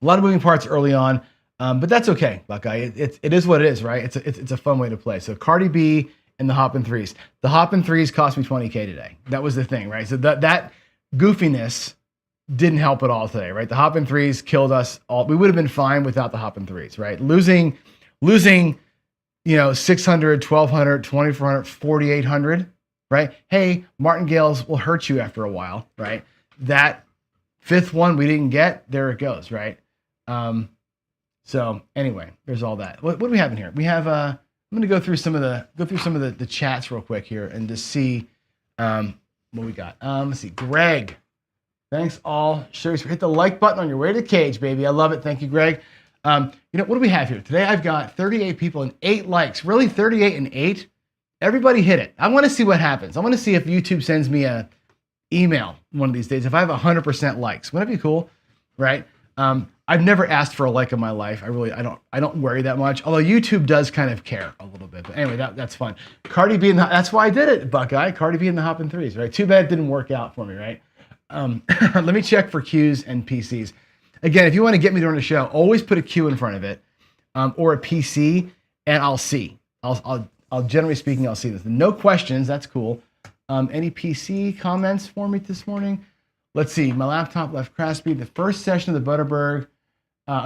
lot of moving parts early on, but that's okay, Buckeye. It is what it is, right? It's a fun way to play. So Cardi B and the hop and threes. The hop and threes cost me $20K today. That was the thing, right? So that goofiness didn't help at all today, right? The hop and threes killed us all. We would have been fine without the hop and threes, right? Losing, 600, 1,200, 2,400, 4,800. right? Hey, martingales will hurt you after a while, right? That fifth one we didn't get, there it goes, right? So anyway, there's all that. What do we have in here? We have I'm gonna go through some of the chats real quick here and just see what we got. Let's see, Greg. Thanks all. Sure, hit the like button on your way to the cage, baby. I love it. Thank you, Greg. What do we have here? Today I've got 38 people and 8 likes. Really, 38 and 8? Everybody hit it. I want to see what happens. I want to see if YouTube sends me a email one of these days. If I have 100% likes, wouldn't it be cool? Right? I've never asked for a like in my life. I don't worry that much. Although YouTube does kind of care a little bit. But anyway, that's fun. Cardi B, that's why I did it, Buckeye. Cardi B in the Hoppin' Threes, right? Too bad it didn't work out for me, right? Let me check for Qs and PCs. Again, if you want to get me during the show, always put a Q in front of it, or a PC, and I'll see. I'll generally speaking, I'll see this. No questions. That's cool. Any PC comments for me this morning? Let's see. My laptop left crash speed. The first session of the Butterbird.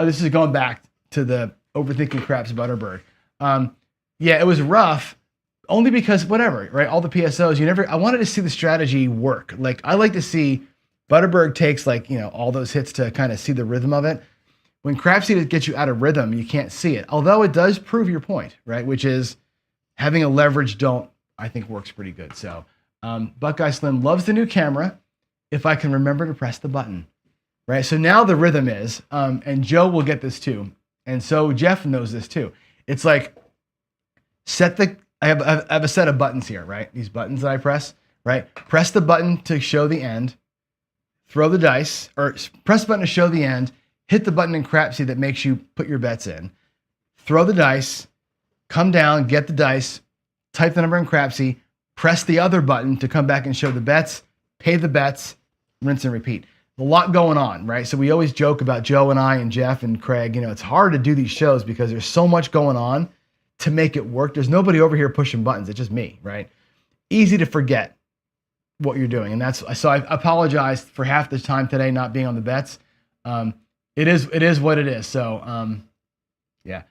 This is going back to the Overthinking Craps Butterbird. Yeah, it was rough. Only because whatever, right? All the PSOs, I wanted to see the strategy work. Like I like to see Butterberg takes all those hits to kind of see the rhythm of it. When Crapseed gets you out of rhythm, you can't see it. Although it does prove your point, right? Which is having a leverage don't, I think works pretty good. So Buckeye Slim loves the new camera. If I can remember to press the button, right? So now the rhythm is, and Joe will get this too. And so Jeff knows this too. It's like I have a set of buttons here, right? These buttons that I press, right? Press the button to show the end, throw the dice, or press the button to show the end, hit the button in Crapseed that makes you put your bets in, throw the dice, come down, get the dice, type the number in Crapseed, press the other button to come back and show the bets, pay the bets, rinse and repeat. A lot going on, right? So we always joke about Joe and I and Jeff and Craig, it's hard to do these shows because there's so much going on to make it work. There's nobody over here pushing buttons. It's just me, right? Easy to forget what you're doing. And so I apologize for half the time today not being on the bets. It is what it is. So yeah.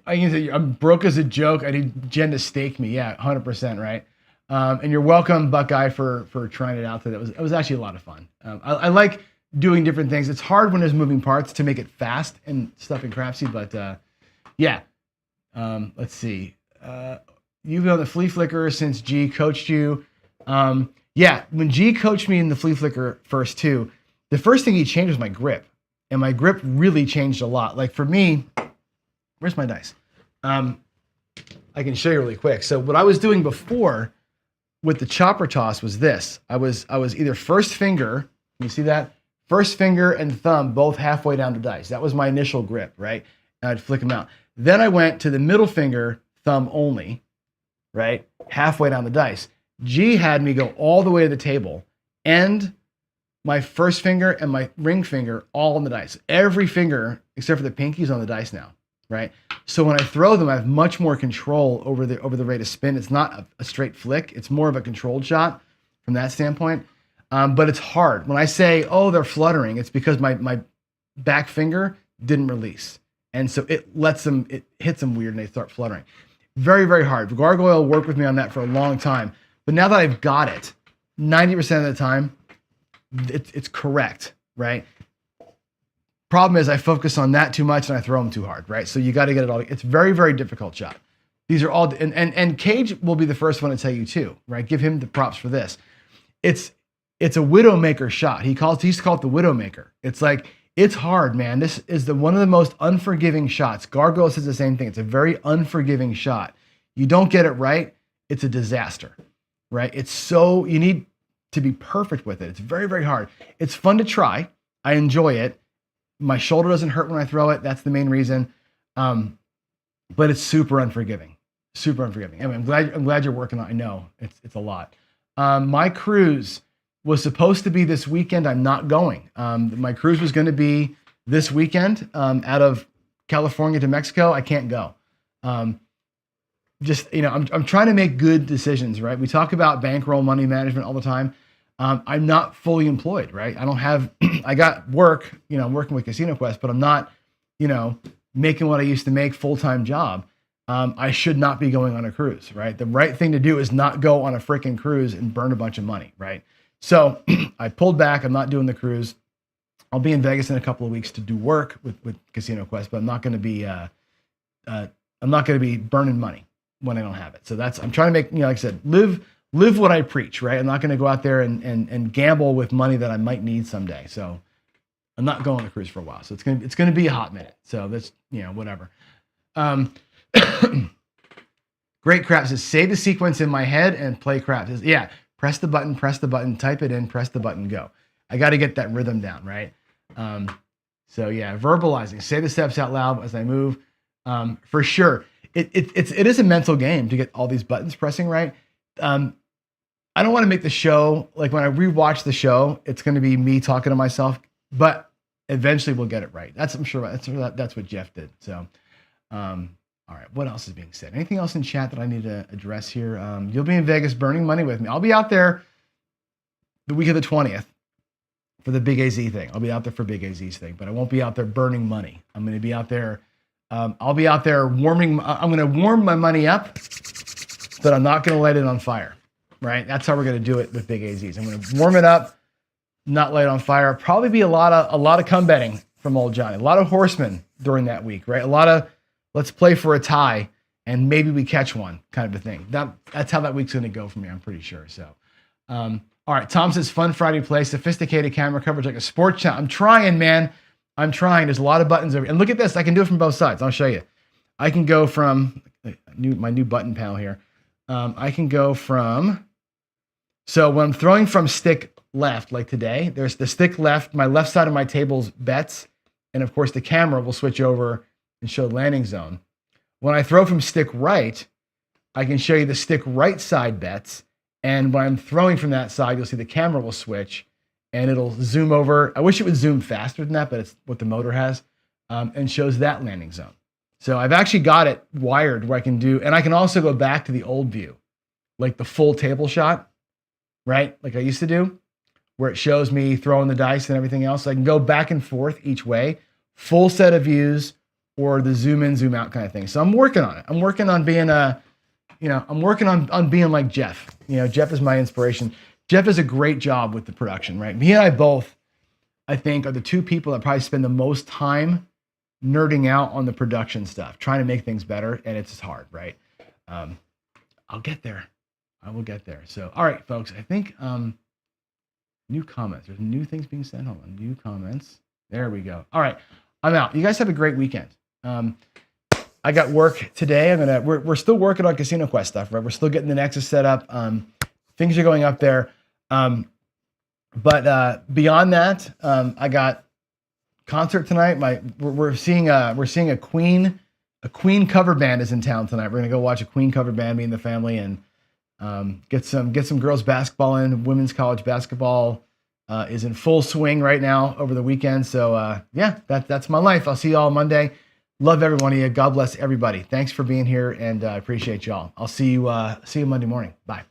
I can say I'm broke as a joke. I need Jen to stake me. Yeah, 100%, right? And you're welcome, Buckeye, for trying it out today. It was actually a lot of fun. I like doing different things. It's hard when there's moving parts to make it fast and stuff in Crapseed, but yeah. Let's see. You've been on the flea flicker since G coached you. Yeah, when G coached me in the flea flicker first too, the first thing he changed was my grip. And my grip really changed a lot. Like for me, where's my dice? I can show you really quick. So what I was doing before with the chopper toss was this. I was either first finger, you see that? First finger and thumb both halfway down the dice. That was my initial grip, right? And I'd flick them out. Then I went to the middle finger, thumb only, right? Halfway down the dice. G had me go all the way to the table and my first finger and my ring finger all on the dice. Every finger, except for the pinky, is on the dice now, right? So when I throw them, I have much more control over the rate of spin. It's not a straight flick. It's more of a controlled shot from that standpoint. But it's hard. When I say, oh, they're fluttering, it's because my back finger didn't release. And so it hits them weird and they start fluttering. Very, very hard. Gargoyle worked with me on that for a long time. But now that I've got it, 90% of the time, it's correct, right? Problem is I focus on that too much and I throw them too hard, right? So you got to get it all. It's very, very difficult shot. These are all, and Cage will be the first one to tell you too, right? Give him the props for this. It's a Widowmaker shot. He used to call it the Widowmaker. It's like, it's hard, man. This is one of the most unforgiving shots. Gargoyle says the same thing. It's a very unforgiving shot. You don't get it right, it's a disaster, right? You need to be perfect with it. It's very, very hard. It's fun to try. I enjoy it. My shoulder doesn't hurt when I throw it. That's the main reason. But it's super unforgiving. Super unforgiving. Anyway, I'm glad you're working on it. I know it's a lot. My cruise was supposed to be this weekend. I'm not going. My cruise was going to be this weekend out of California to Mexico. I can't go. I'm trying to make good decisions, right? We talk about bankroll money management all the time. I'm not fully employed, right? I don't have, I got work, I'm working with Casino Quest, but I'm not, making what I used to make full-time job. I should not be going on a cruise, right? The right thing to do is not go on a freaking cruise and burn a bunch of money, right? So I pulled back. I'm not doing the cruise. I'll be in Vegas in a couple of weeks to do work with Casino Quest, but I'm not going to be burning money when I don't have it. So I'm trying to make, like I said, live what I preach, right? I'm not going to go out there and gamble with money that I might need someday. So I'm not going on a cruise for a while. So it's going to be a hot minute. So that's, whatever. Great crap says, save the sequence in my head and play crap. Says, yeah, press the button, type it in, press the button, go. I got to get that rhythm down, right? So yeah, verbalizing, say the steps out loud as I move. For sure. It is a mental game to get all these buttons pressing right. I don't want to make the show, like when I rewatch the show, it's going to be me talking to myself, but eventually we'll get it right. I'm sure that's what Jeff did. So, all right, what else is being said? Anything else in chat that I need to address here? You'll be in Vegas burning money with me. I'll be out there the week of the 20th for the Big AZ thing. I'll be out there for Big AZ's thing, but I won't be out there burning money. I'm going to be out there. I'll be out there warming. I'm going to warm my money up, but I'm not going to light it on fire, right? That's how we're going to do it with Big AZ's. I'm going to warm it up, not light it on fire. Probably be a lot of come betting from old Johnny. A lot of horsemen during that week, right? A lot of let's play for a tie and maybe we catch one kind of a thing. That's how that week's going to go for me. I'm pretty sure. So, all right. Tom says fun Friday play, sophisticated camera coverage like a sports channel. I'm trying, man. I'm trying. There's a lot of buttons over. And look at this. I can do it from both sides. I'll show you. I can go from my new button panel here. I can go from, so when I'm throwing from stick left, like today, there's the stick left, my left side of my table's bets. And of course the camera will switch over and show landing zone. When I throw from stick right, I can show you the stick right side bets. And when I'm throwing from that side, you'll see the camera will switch and it'll zoom over. I wish it would zoom faster than that, but it's what the motor has, and shows that landing zone. So I've actually got it wired where I can do, and I can also go back to the old view, like the full table shot, right? Like I used to do, where it shows me throwing the dice and everything else. So I can go back and forth each way, full set of views, or the zoom in, zoom out kind of thing. So I'm working on it. I'm working on being I'm working on being like Jeff. Jeff is my inspiration. Jeff does a great job with the production, right? Me and I both, I think, are the two people that probably spend the most time nerding out on the production stuff, trying to make things better, and it's just hard, right? I'll get there. I will get there. So, all right, folks, I think new comments. There's new things being sent. Hold on, new comments. There we go. All right, I'm out. You guys have a great weekend. I got work today. We're still working on Casino Quest stuff, right? We're still getting the Nexus set up. Things are going up there. But beyond that, I got concert tonight. We're seeing a Queen cover band is in town tonight. We're gonna go watch a Queen cover band, me and the family, and get some girls basketball in. Women's college basketball is in full swing right now over the weekend. So yeah, that's my life. I'll see you all Monday. Love every one of you. God bless everybody. Thanks for being here, and I appreciate y'all. I'll see you Monday morning. Bye.